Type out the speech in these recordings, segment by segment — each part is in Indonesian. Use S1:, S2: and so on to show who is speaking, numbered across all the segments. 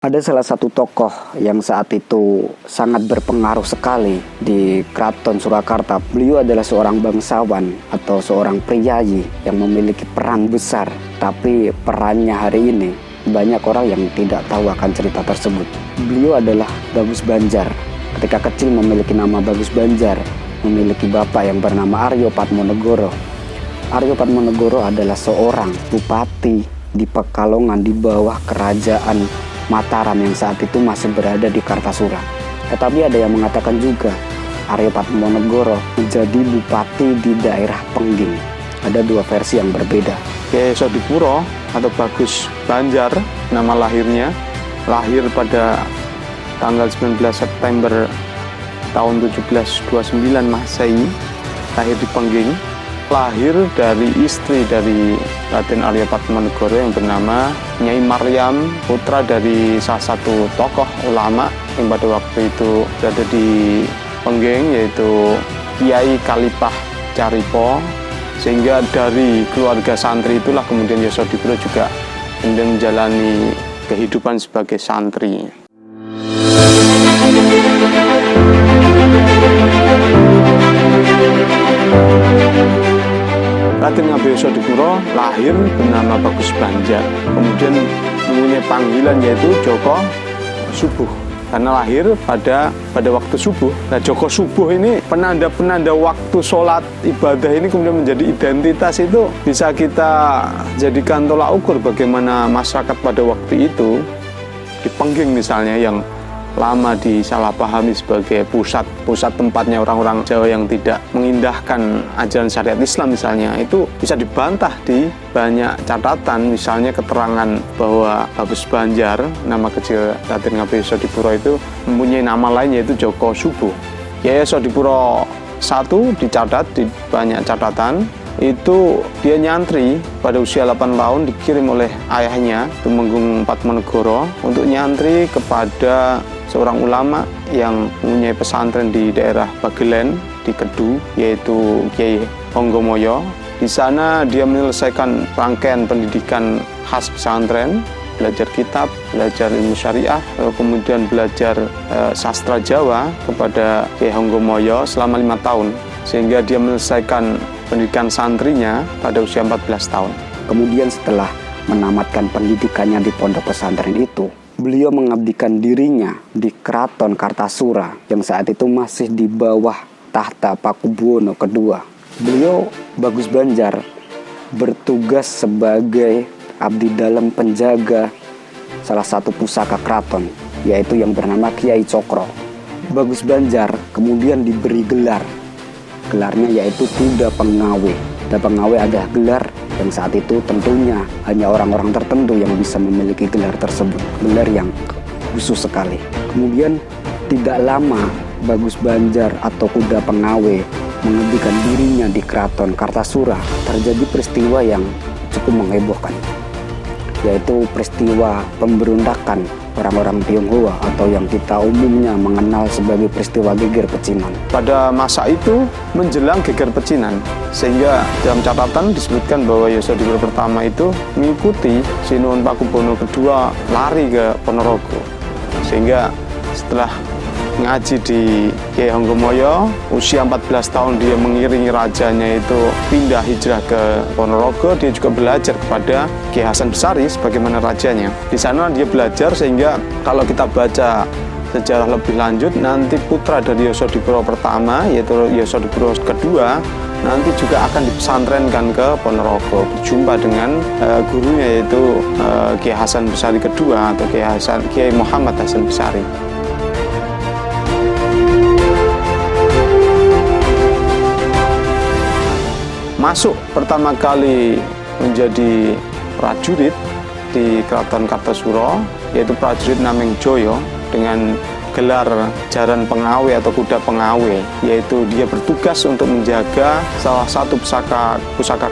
S1: Ada salah satu tokoh yang saat itu sangat berpengaruh sekali di Keraton Surakarta. Beliau adalah seorang bangsawan atau seorang priyayi yang memiliki peran besar. Tapi perannya hari ini banyak orang yang tidak tahu akan cerita tersebut. Beliau adalah Bagus Banjar. Ketika kecil memiliki nama Bagus Banjar, memiliki bapak yang bernama Aryo Padmonegoro. Aryo Padmonegoro adalah seorang bupati di Pekalongan di bawah kerajaan Mataram yang saat itu masih berada di Kartasura. Tetapi ada yang mengatakan juga Aryo Padmonegoro menjadi bupati di daerah Pengging. Ada dua versi yang berbeda.
S2: Kyai Sodipuro atau Bagus Banjar, nama lahirnya, lahir pada tanggal 19 September tahun 1729 Masehi, lahir di Pengging. Lahir dari istri dari Raden Aryo Padmonegoro yang bernama Nyai Maryam, putra dari salah satu tokoh ulama yang pada waktu itu berada di Pengging, yaitu Kiai Kalipah Caripo. Sehingga dari keluarga santri itulah kemudian Yosodipuro juga kemudian menjalani kehidupan sebagai santri. Raden Ngabaya Sodipuro lahir bernama Bagus Banjar, kemudian mempunyai panggilan yaitu Joko Subuh karena lahir pada waktu subuh. Nah, Joko Subuh ini penanda waktu sholat ibadah ini kemudian menjadi identitas. Itu bisa kita jadikan tolak ukur bagaimana masyarakat pada waktu itu di Pengging misalnya, yang lama disalahpahami sebagai pusat tempatnya orang-orang Jawa yang tidak mengindahkan ajaran syariat Islam misalnya, itu bisa dibantah di banyak catatan. Misalnya keterangan bahwa Bagus Banjar, nama kecil Raden Ngabaya Sodipuro, itu mempunyai nama lain yaitu Joko Subuh. Kyai Sodipuro I dicatat di banyak catatan, itu dia nyantri pada usia 8 tahun, dikirim oleh ayahnya Tumenggung Padmonegoro untuk nyantri kepada seorang ulama yang mempunyai pesantren di daerah Bagelen di Kedu, yaitu Kiai Honggomoyo. Di sana dia menyelesaikan rangkaian pendidikan khas pesantren, belajar kitab, belajar ilmu syariah, lalu kemudian belajar sastra Jawa kepada Kiai Honggomoyo selama 5 tahun, sehingga dia menyelesaikan pendidikan santrinya pada usia 14 tahun.
S1: Kemudian setelah menamatkan pendidikannya di pondok pesantren itu, beliau mengabdikan dirinya di Keraton Kartasura yang saat itu masih di bawah tahta Pakubuwono II. Beliau, Bagus Banjar, bertugas sebagai abdi dalam penjaga salah satu pusaka keraton, yaitu yang bernama Kiai Cokro. Bagus Banjar kemudian diberi gelar. Gelarnya yaitu Kuda Pengawe. Kuda Pengawe adalah gelar yang saat itu tentunya hanya orang-orang tertentu yang bisa memiliki gelar tersebut. Gelar yang khusus sekali. Kemudian tidak lama Bagus Banjar atau Kuda Pengawe mengabdikan dirinya di Keraton Kartasura, terjadi peristiwa yang cukup menghebohkan, yaitu peristiwa pemberontakan orang-orang Tionghoa atau yang kita umumnya mengenal sebagai peristiwa Geger Pecinan.
S2: Pada masa itu menjelang Geger Pecinan, sehingga dalam catatan disebutkan bahwa Yosodipuro pertama itu mengikuti Sinuhun Pakubuwono II lari ke Ponorogo, sehingga setelah ngaji di Kiai Honggomoyo, usia 14 tahun dia mengiringi rajanya itu pindah hijrah ke Ponorogo. Dia juga belajar kepada Kiai Hasan Besari sebagaimana rajanya. Di sana dia belajar sehingga kalau kita baca sejarah lebih lanjut, nanti putra dari Yosodipuro pertama yaitu Yosodipuro kedua nanti juga akan dipesantrenkan ke Ponorogo, berjumpa dengan gurunya yaitu Kiai Hasan Besari kedua atau Kiai Muhammad Hasan Besari. Masuk pertama kali menjadi prajurit di Keraton Kartasura, yaitu prajurit Namengjoyo dengan gelar Jaran Pengawe atau Kuda Pengawe, yaitu dia bertugas untuk menjaga salah satu pusaka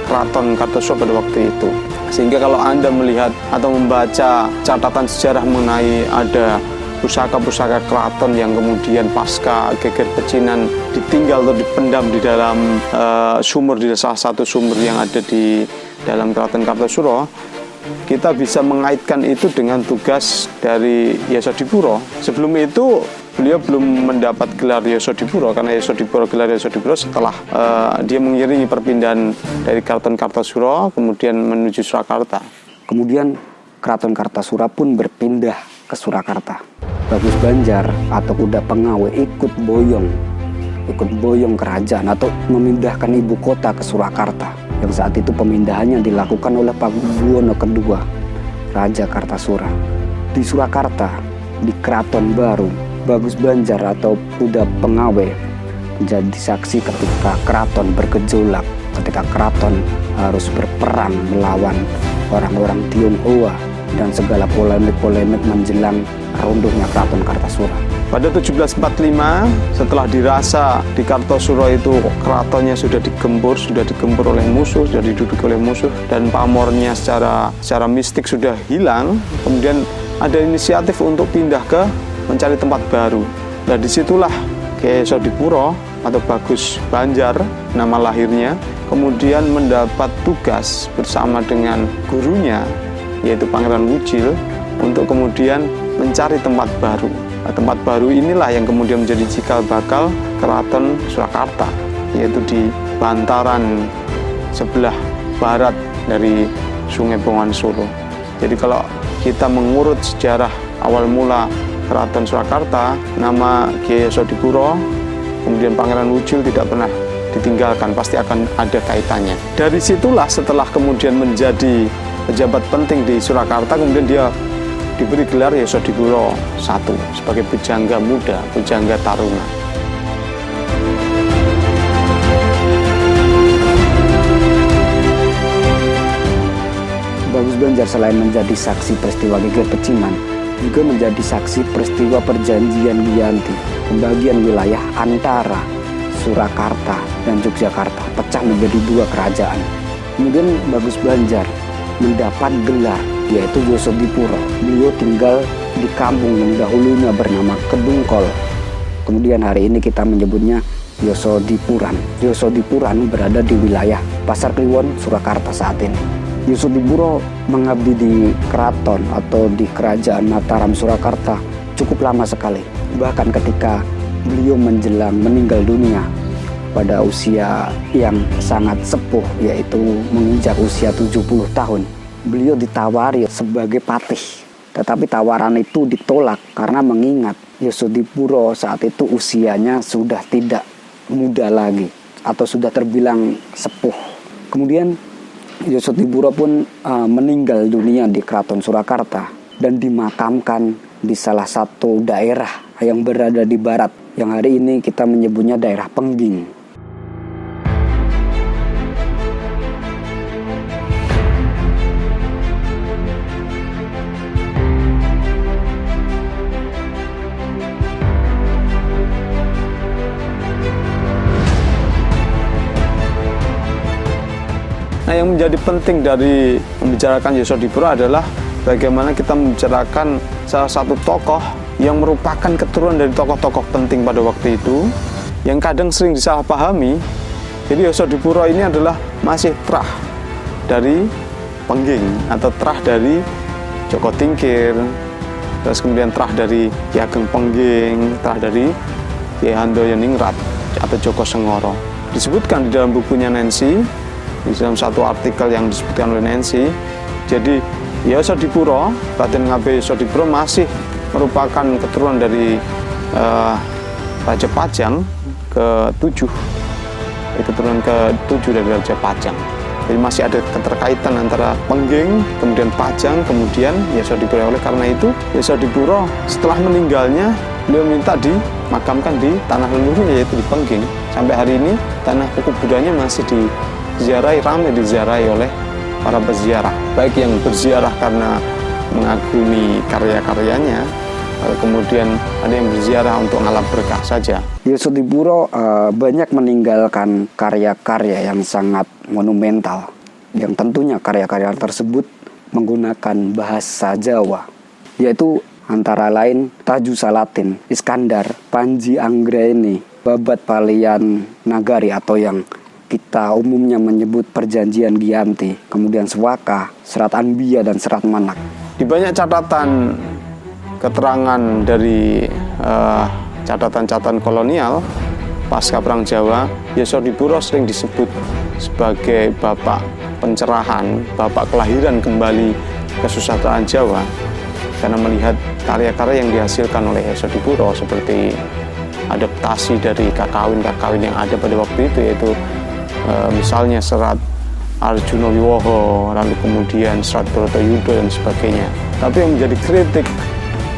S2: Keraton Kartasura pada waktu itu. Sehingga kalau Anda melihat atau membaca catatan sejarah mengenai ada pusaka-pusaka keraton yang kemudian pasca Geger Pecinan ditinggal atau dipendam di dalam sumur, di salah satu sumur yang ada di dalam Keraton Kartasura, kita bisa mengaitkan itu dengan tugas dari Yesodipuro. Sebelum itu beliau belum mendapat gelar Yesodipuro, karena gelar Yesodipuro setelah dia mengiringi perpindahan dari Keraton Kartasura kemudian menuju Surakarta.
S1: Kemudian Keraton Kartasura pun berpindah ke Surakarta. Bagus Banjar atau Kuda Pengawe ikut boyong kerajaan atau memindahkan ibu kota ke Surakarta, yang saat itu pemindahannya dilakukan oleh Pakubuwono II, Raja Kartasura. Di Surakarta, di Keraton Baru, Bagus Banjar atau Kuda Pengawe menjadi saksi ketika keraton bergejolak, ketika keraton harus berperang melawan orang-orang Tionghoa dan segala polemik-polemik menjelang runtuhnya Keraton Kartasura.
S2: Pada 1745, setelah dirasa di Kartasura itu keratonnya sudah digempur oleh musuh, sudah diduduki oleh musuh, dan pamornya secara mistik sudah hilang, kemudian ada inisiatif untuk pindah ke mencari tempat baru. Nah, disitulah Kyai Yesodipuro atau Bagus Banjar, nama lahirnya, kemudian mendapat tugas bersama dengan gurunya, yaitu Pangeran Wujil, untuk kemudian mencari tempat baru. Nah, tempat baru inilah yang kemudian menjadi cikal bakal Keraton Surakarta, yaitu di bantaran sebelah barat dari Sungai Bengawan Solo. Jadi kalau kita mengurut sejarah awal mula Keraton Surakarta, nama Kyai Yesodipuro, kemudian Pangeran Wujil tidak pernah ditinggalkan, pasti akan ada kaitannya. Dari situlah setelah kemudian menjadi pejabat penting di Surakarta, kemudian dia diberi gelar Yesodipuro I sebagai pujangga muda, pujangga taruna.
S1: Bagus Banjar selain menjadi saksi peristiwa Geger Pecinan, juga menjadi saksi peristiwa perjanjian Giyanti, pembagian wilayah antara Surakarta dan Yogyakarta, pecah menjadi dua kerajaan. Kemudian Bagus Banjar mendapat gelar, yaitu Yesodipuro. Beliau tinggal di kampung yang dahulunya bernama Kedungkol. Kemudian hari ini kita menyebutnya Yesodipuran. Yesodipuran berada di wilayah Pasar Kliwon, Surakarta saat ini. Yesodipuro mengabdi di keraton atau di kerajaan Mataram Surakarta cukup lama sekali. Bahkan ketika beliau menjelang meninggal dunia pada usia yang sangat sepuh, yaitu menginjak usia 70 tahun, beliau ditawari sebagai patih. Tetapi tawaran itu ditolak karena mengingat Yesodipuro saat itu usianya sudah tidak muda lagi atau sudah terbilang sepuh. Kemudian Yesodipuro pun meninggal dunia di Keraton Surakarta dan dimakamkan di salah satu daerah yang berada di barat, yang hari ini kita menyebutnya daerah Pengging.
S2: Nah, yang menjadi penting dari membicarakan Yesodipuro adalah bagaimana kita membicarakan salah satu tokoh yang merupakan keturunan dari tokoh-tokoh penting pada waktu itu, yang kadang sering disalahpahami. Jadi Yesodipuro ini adalah masih trah dari Pengging atau trah dari Joko Tingkir, terus kemudian trah dari Ki Ageng Pengging, trah dari Ki Handoyo-Ningrat atau Joko Sengoro. Disebutkan di dalam bukunya Nancy, di dalam satu artikel yang disebutkan oleh Nancy, jadi Yesodipuro, Raden Ngabei Yesodipuro masih merupakan keturunan dari Raja Pajang ke-7, keturunan ke-7 dari Raja Pajang. Jadi masih ada keterkaitan antara Pengging, kemudian Pajang, kemudian Yesodipuro. Oleh karena itu, Yesodipuro setelah meninggalnya, beliau minta dimakamkan di tanah leluhurnya, yaitu di Pengging. Sampai hari ini, tanah Kukubudanya masih ramai diziarahi oleh para peziarah, baik yang berziarah karena mengagumi karya-karyanya, kemudian ada yang berziarah untuk ngalap berkah saja.
S1: Yesodipuro banyak meninggalkan karya-karya yang sangat monumental, yang tentunya karya-karya tersebut menggunakan bahasa Jawa, yaitu antara lain Taju Salatin, Iskandar, Panji Anggraeni, Babat Palian Nagari atau yang kita umumnya menyebut perjanjian Giyanti, kemudian Sewaka, Serat Anbiya, dan Serat Manak.
S2: Di banyak catatan keterangan dari catatan-catatan kolonial pasca Perang Jawa, Yesodipuro sering disebut sebagai bapak pencerahan, bapak kelahiran kembali kesusastraan Jawa, karena melihat karya-karya yang dihasilkan oleh Yesodipuro seperti adaptasi dari kakawin-kakawin yang ada pada waktu itu, yaitu misalnya Serat Arjuna Wiwoho, lalu kemudian Serat Bratayuda dan sebagainya. Tapi yang menjadi kritik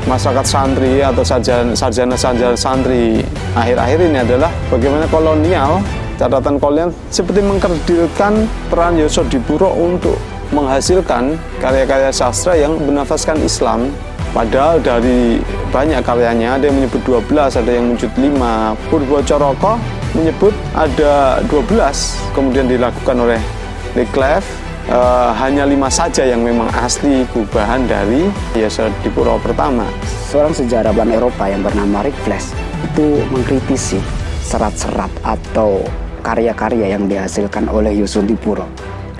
S2: masyarakat santri atau sarjana-sarjana santri akhir-akhir ini adalah bagaimana catatan kolonial seperti mengkerdilkan peran Yesodipuro untuk menghasilkan karya-karya sastra yang bernafaskan Islam. Padahal dari banyak karyanya, ada yang menyebut 12, ada yang menyebut 5. Purwocoroko menyebut ada 12, kemudian dilakukan oleh Wycliffe. Hanya 5 saja yang memang asli gubahan dari Yesodipuro pertama.
S1: Seorang sejarawan Eropa yang bernama Wycliffe itu mengkritisi serat-serat atau karya-karya yang dihasilkan oleh Yesodipuro.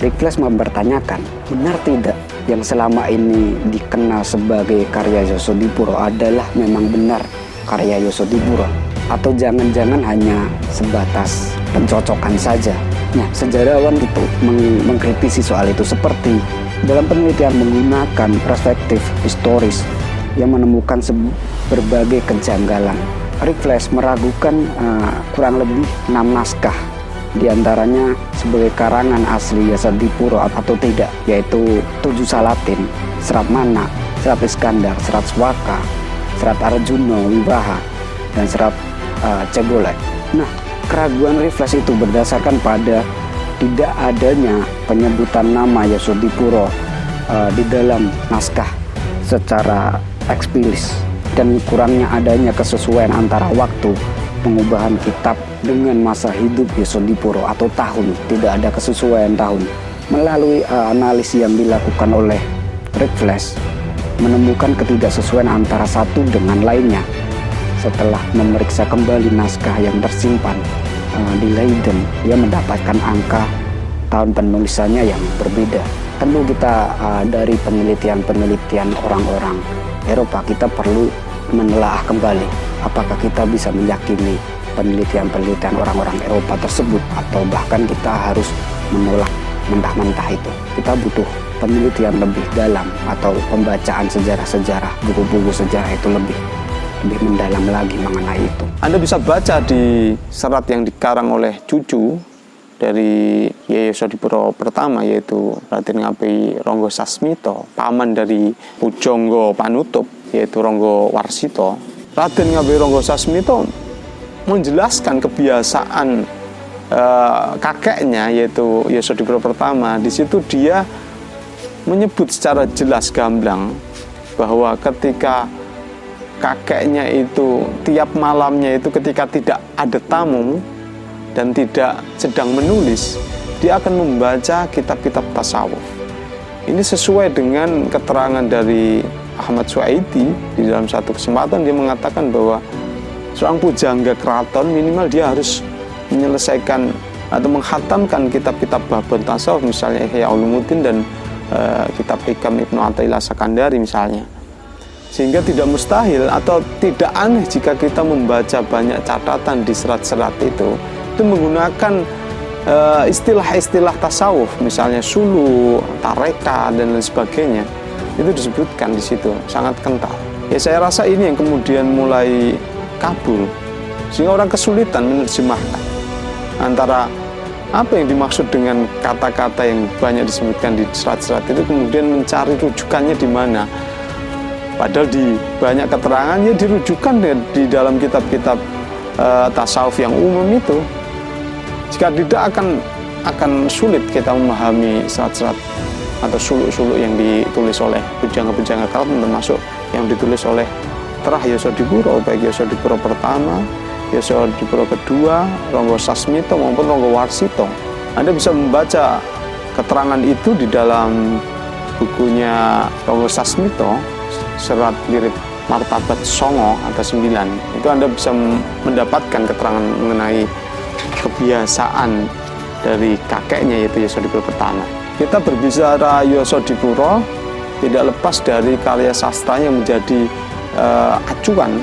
S1: Wycliffe mempertanyakan, benar tidak yang selama ini dikenal sebagai karya Yesodipuro adalah memang benar karya Yesodipuro, atau jangan-jangan hanya sebatas pencocokan saja. Nah, sejarawan itu mengkritisi soal itu, seperti dalam penelitian menggunakan perspektif historis yang menemukan berbagai kejanggalan. Wycliffe meragukan kurang lebih 6 naskah, diantaranya sebagai karangan asli Yesodipuro atau tidak, yaitu 7 Salatin, Serat Manak, Serat Iskandar, Serat Sewaka, Serat Arjuna Wiwaha, dan Serat Cegolek. Nah, keraguan Wycliffe itu berdasarkan pada tidak adanya penyebutan nama Yesodipuro di dalam naskah secara eksplisit, dan kurangnya adanya kesesuaian antara waktu pengubahan kitab dengan masa hidup Yesodipuro atau tahun. Tidak ada kesesuaian tahun. Melalui analisis yang dilakukan oleh Wycliffe, menemukan ketidaksesuaian antara satu dengan lainnya. Setelah memeriksa kembali naskah yang tersimpan di Leiden, ia mendapatkan angka tahun penulisannya yang berbeda. Tentu kita dari penelitian orang-orang Eropa, kita perlu menelaah kembali apakah kita bisa meyakini penelitian-penelitian orang-orang Eropa tersebut, atau bahkan kita harus menolak mentah-mentah itu. Kita butuh penelitian lebih dalam atau pembacaan sejarah-sejarah, buku-buku sejarah itu lebih mendalam lagi mengenai itu.
S2: Anda bisa baca di serat yang dikarang oleh cucu dari Yesodipuro pertama, yaitu Raden Ngabei Ronggo Sasmito, paman dari Pujangga Panutup, yaitu Ronggo Warsito. Raden Ngabei Ronggo Sasmito menjelaskan kebiasaan kakeknya, yaitu Yesodipuro pertama. Di situ dia menyebut secara jelas gamblang bahwa ketika kakeknya itu tiap malamnya itu ketika tidak ada tamu dan tidak sedang menulis, dia akan membaca kitab-kitab tasawuf. Ini sesuai dengan keterangan dari Ahmad Suwaidi. Di dalam satu kesempatan dia mengatakan bahwa seorang pujangga keraton minimal dia harus menyelesaikan atau menghatamkan kitab-kitab babon tasawuf, misalnya Ihya Ulumuddin dan kitab Hikam Ibnu Athaillah Sakandari misalnya. Sehingga tidak mustahil atau tidak aneh jika kita membaca banyak catatan di serat-serat itu menggunakan istilah-istilah tasawuf, misalnya sulu, tareka, dan lain sebagainya. Itu disebutkan di situ, sangat kental. Ya, saya rasa ini yang kemudian mulai kabur, sehingga orang kesulitan menerjemahkan antara apa yang dimaksud dengan kata-kata yang banyak disebutkan di serat-serat itu, kemudian mencari rujukannya di mana. Padahal di banyak keterangan ya dirujukan di dalam kitab-kitab tasawuf yang umum itu. Jika tidak akan sulit kita memahami serat-serat atau suluk-suluk yang ditulis oleh pujangga-pujangga keraton, termasuk yang ditulis oleh Terah Yesodipuro, baik Yesodipuro pertama, Yesodipuro kedua, Ronggo Sasmito maupun Ronggo Warsito. Anda bisa membaca keterangan itu di dalam bukunya Ronggo Sasmito, Serat Lirik Martabat Songo atau 9. Itu Anda bisa mendapatkan keterangan mengenai kebiasaan dari kakeknya yaitu Yesodipuro pertama. Kita berbicara Yesodipuro tidak lepas dari karya sastra yang menjadi acuan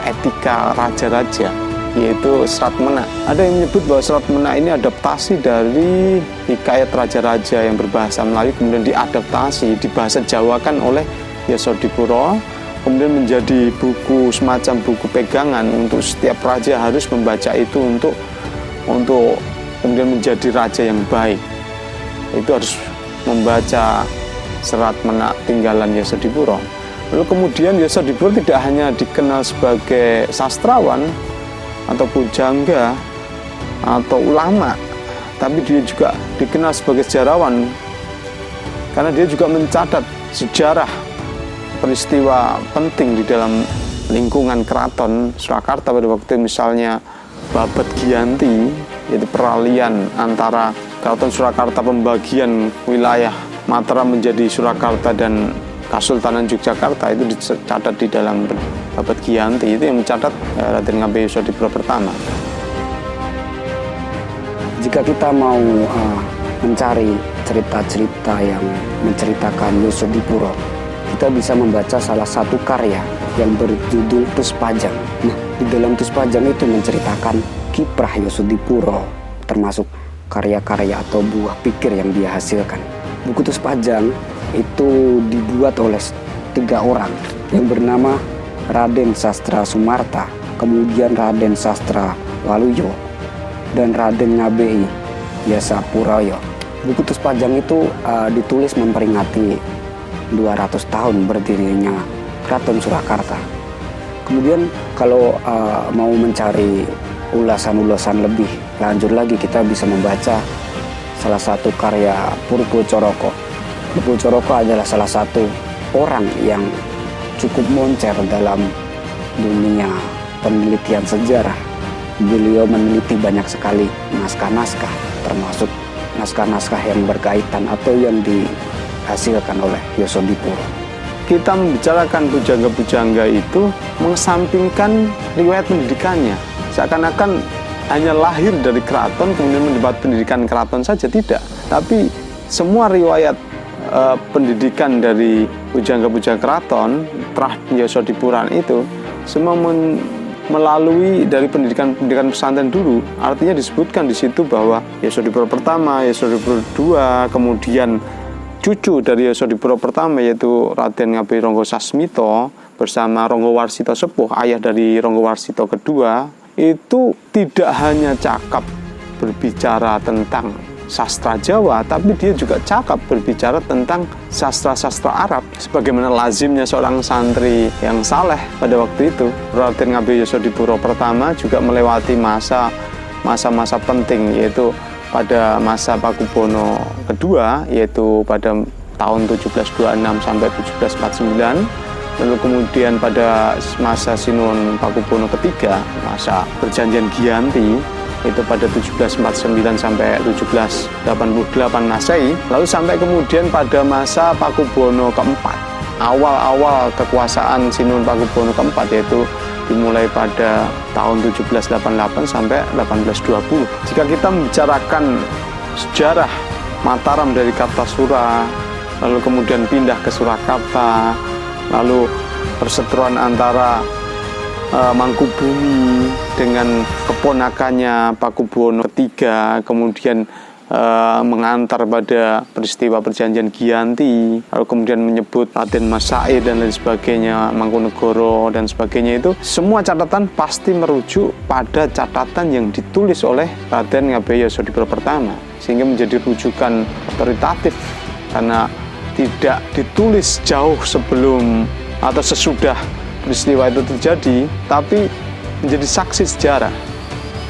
S2: etika raja-raja, yaitu Serat Menak. Ada yang menyebut bahwa Serat Menak ini adaptasi dari hikayat raja-raja yang berbahasa Melayu, kemudian diadaptasi, dibahasa Jawakan oleh Yesodipuro, kemudian menjadi buku, semacam buku pegangan untuk setiap raja harus membaca itu untuk kemudian menjadi raja yang baik. Itu harus membaca Serat Menak tinggalan Yesodipuro. Lalu kemudian Yesodipuro tidak hanya dikenal sebagai sastrawan atau pujangga atau ulama, tapi dia juga dikenal sebagai sejarawan karena dia juga mencatat sejarah peristiwa penting di dalam lingkungan keraton Surakarta pada waktu misalnya Babad Giyanti, yaitu peralihan antara keraton Surakarta, pembagian wilayah Mataram menjadi Surakarta dan Kasultanan Yogyakarta, itu dicatat di dalam Babad Giyanti. Itu yang mencatat Raden Ngabei Yesodipuro pertama.
S1: Jika kita mau mencari cerita-cerita yang menceritakan Yesodipuro, kita bisa membaca salah satu karya yang berjudul Tuspajang. Nah, di dalam Tuspajang itu menceritakan kiprah Yesodipuro, termasuk karya-karya atau buah pikir yang dia hasilkan. Buku Tuspajang itu dibuat oleh 3 orang yang bernama Raden Sastra Sumarta, kemudian Raden Sastra Waluyo, dan Raden Ngabei Yesapurayo. Buku Tuspajang itu ditulis memperingati 200 tahun berdirinya Keraton Surakarta. Kemudian kalau mau mencari ulasan-ulasan lebih lanjut lagi, kita bisa membaca salah satu karya Purbo Coroko. Purbo Coroko adalah salah satu orang yang cukup moncer dalam dunia penelitian sejarah. Beliau meneliti banyak sekali naskah-naskah, termasuk naskah-naskah yang berkaitan atau yang dihasilkan oleh Yesodipuro.
S2: Kita membicarakan pujangga-pujangga itu mengesampingkan riwayat pendidikannya, seakan-akan hanya lahir dari keraton kemudian mendapat pendidikan keraton saja. Tidak, tapi semua riwayat pendidikan dari pujangga-pujangga keraton Trah Yesodipuran itu semua melalui dari pendidikan pesantren dulu. Artinya disebutkan di situ bahwa Yesodipuro pertama, Yesodipuro kedua, kemudian cucu dari Yesodipuro pertama yaitu Raden Ngabei Ronggo Sasmito bersama Ronggo Warsito Sepuh, ayah dari Ronggo Warsito kedua, itu tidak hanya cakap berbicara tentang sastra Jawa, tapi dia juga cakap berbicara tentang sastra-sastra Arab, sebagaimana lazimnya seorang santri yang saleh pada waktu itu. Raden Ngabei Yesodipuro pertama juga melewati masa-masa penting, yaitu pada masa Pakubono kedua, yaitu pada tahun 1726 sampai 1749. Lalu kemudian pada masa Sinuhun Pakubono ketiga, masa Perjanjian Giyanti, itu pada 1749 sampai 1788 Masehi. Lalu sampai kemudian pada masa Pakubono keempat, awal-awal kekuasaan Sinuhun Pakubono keempat, yaitu dimulai pada tahun 1788 sampai 1820. Jika kita membicarakan sejarah Mataram dari Kartasura, lalu kemudian pindah ke Surakarta, lalu perseteruan antara Mangkubumi dengan keponakannya Pakubono III, kemudian mengantar pada peristiwa Perjanjian Giyanti, lalu kemudian menyebut Raden Mas Said dan lain sebagainya, Mangkunegoro dan sebagainya, itu semua catatan pasti merujuk pada catatan yang ditulis oleh Raden Ngabei Yesodipuro pertama, sehingga menjadi rujukan otoritatif karena tidak ditulis jauh sebelum atau sesudah peristiwa itu terjadi, tapi menjadi saksi sejarah,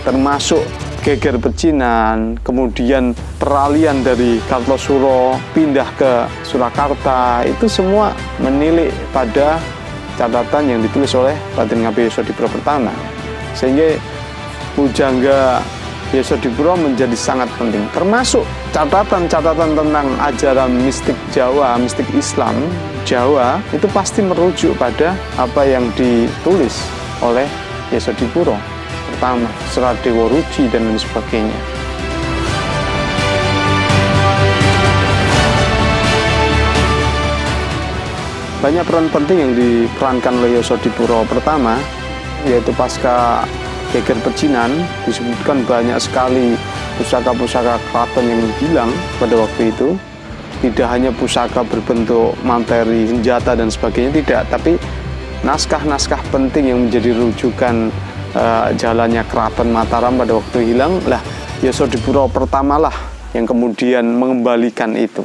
S2: termasuk geger pecinan, kemudian peralihan dari Kartosuro pindah ke Surakarta, itu semua menilik pada catatan yang ditulis oleh Raden Ngabei Yesodipuro pertama, sehingga pujangga Yesodipuro menjadi sangat penting, termasuk catatan-catatan tentang ajaran mistik Jawa, mistik Islam Jawa, itu pasti merujuk pada apa yang ditulis oleh Yesodipuro pertama, Serat Dewa Ruci dan lain sebagainya. banyak peran penting yang diperankan oleh Yosodipuro pertama, yaitu pasca geger pecinan. Disebutkan banyak sekali pusaka-pusaka keraton yang hilang pada waktu itu. Tidak hanya pusaka berbentuk materi, senjata dan sebagainya, tidak, tapi naskah-naskah penting yang menjadi rujukan jalannya keraton Mataram pada waktu hilang lah. Yosodipuro pertamalah yang kemudian mengembalikan itu.